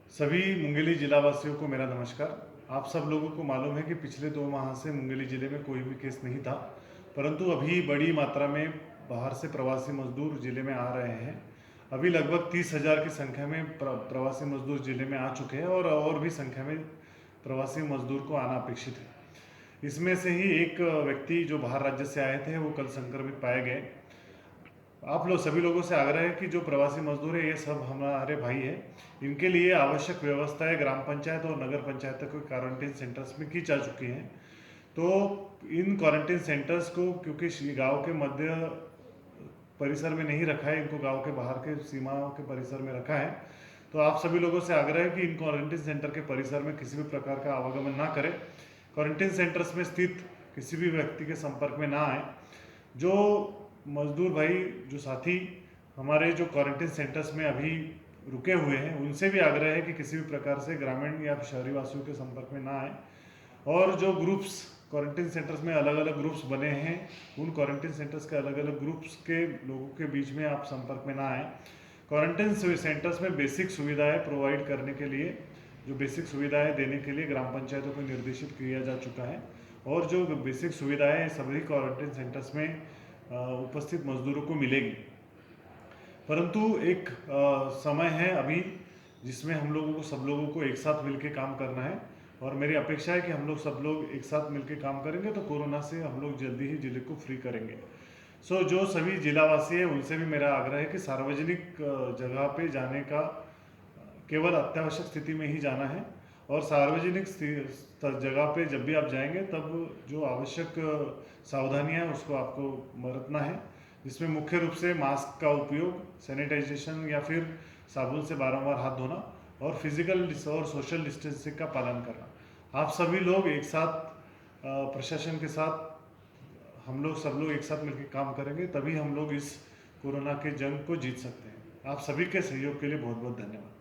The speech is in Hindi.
सभी मुंगेली जिला वासियों को मेरा नमस्कार। आप सब लोगों को मालूम है कि पिछले 2 माह से मुंगेली ज़िले में कोई भी केस नहीं था, परंतु अभी बड़ी मात्रा में बाहर से प्रवासी मजदूर ज़िले में आ रहे हैं। अभी लगभग 30,000 की संख्या में प्रवासी मजदूर ज़िले में आ चुके हैं और भी संख्या में प्रवासी मजदूर को आना अपेक्षित है। इसमें से ही एक व्यक्ति जो बाहर राज्य से आए थे, वो कल संक्रमित पाए गए। आप लोग सभी लोगों से आग्रह है कि जो प्रवासी मजदूर है, ये सब हमारे भाई हैं। इनके लिए आवश्यक व्यवस्थाएं ग्राम पंचायत और नगर पंचायत के क्वारंटीन सेंटर्स में की जा चुकी हैं। तो इन क्वारंटीन सेंटर्स को, क्योंकि गांव के मध्य परिसर में नहीं रखा है, इनको गांव के बाहर के सीमाओं के परिसर में रखा है। तो आप सभी लोगों से आग्रह है कि इन क्वारंटीन सेंटर के परिसर में किसी भी प्रकार का आवागमन ना करें। क्वारंटीन सेंटर्स में स्थित किसी भी व्यक्ति के संपर्क में ना आए। जो मजदूर भाई, जो साथी हमारे जो क्वारंटीन सेंटर्स में अभी रुके हुए हैं, उनसे भी आग्रह है कि किसी भी प्रकार से ग्रामीण या शहरी वासियों के संपर्क में ना आए। और जो ग्रुप्स क्वारंटीन सेंटर्स में अलग अलग ग्रुप्स बने हैं, उन क्वारंटीन सेंटर्स के अलग अलग ग्रुप्स के लोगों के बीच में आप संपर्क में ना आए। क्वारंटीन सेंटर्स में बेसिक सुविधाएं प्रोवाइड करने के लिए, जो बेसिक सुविधाएं देने के लिए ग्राम पंचायतों को निर्देशित किया जा चुका है। और जो बेसिक सुविधाएं सभी क्वारंटीन सेंटर्स में उपस्थित मजदूरों को मिलेगी। परंतु एक समय है अभी जिसमें हम लोगों को, सब लोगों को एक साथ मिलकर काम करना है। और मेरी अपेक्षा है कि हम लोग सब लोग एक साथ मिलकर काम करेंगे तो कोरोना से हम लोग जल्दी ही जिले को फ्री करेंगे। जो सभी जिलावासी है, उनसे भी मेरा आग्रह है कि सार्वजनिक जगह पे जाने का केवल अत्यावश्यक स्थिति में ही जाना है। और सार्वजनिक जगह पे जब भी आप जाएंगे, तब जो आवश्यक सावधानियां हैं उसको आपको बरतना है, जिसमें मुख्य रूप से मास्क का उपयोग, सैनिटाइजेशन या फिर साबुन से बारंबार हाथ धोना और फिजिकल और सोशल डिस्टेंसिंग का पालन करना। आप सभी लोग एक साथ प्रशासन के साथ, हम लोग सब लोग एक साथ मिलकर काम करेंगे, तभी हम लोग इस कोरोना के जंग को जीत सकते हैं। आप सभी के सहयोग के लिए बहुत बहुत धन्यवाद।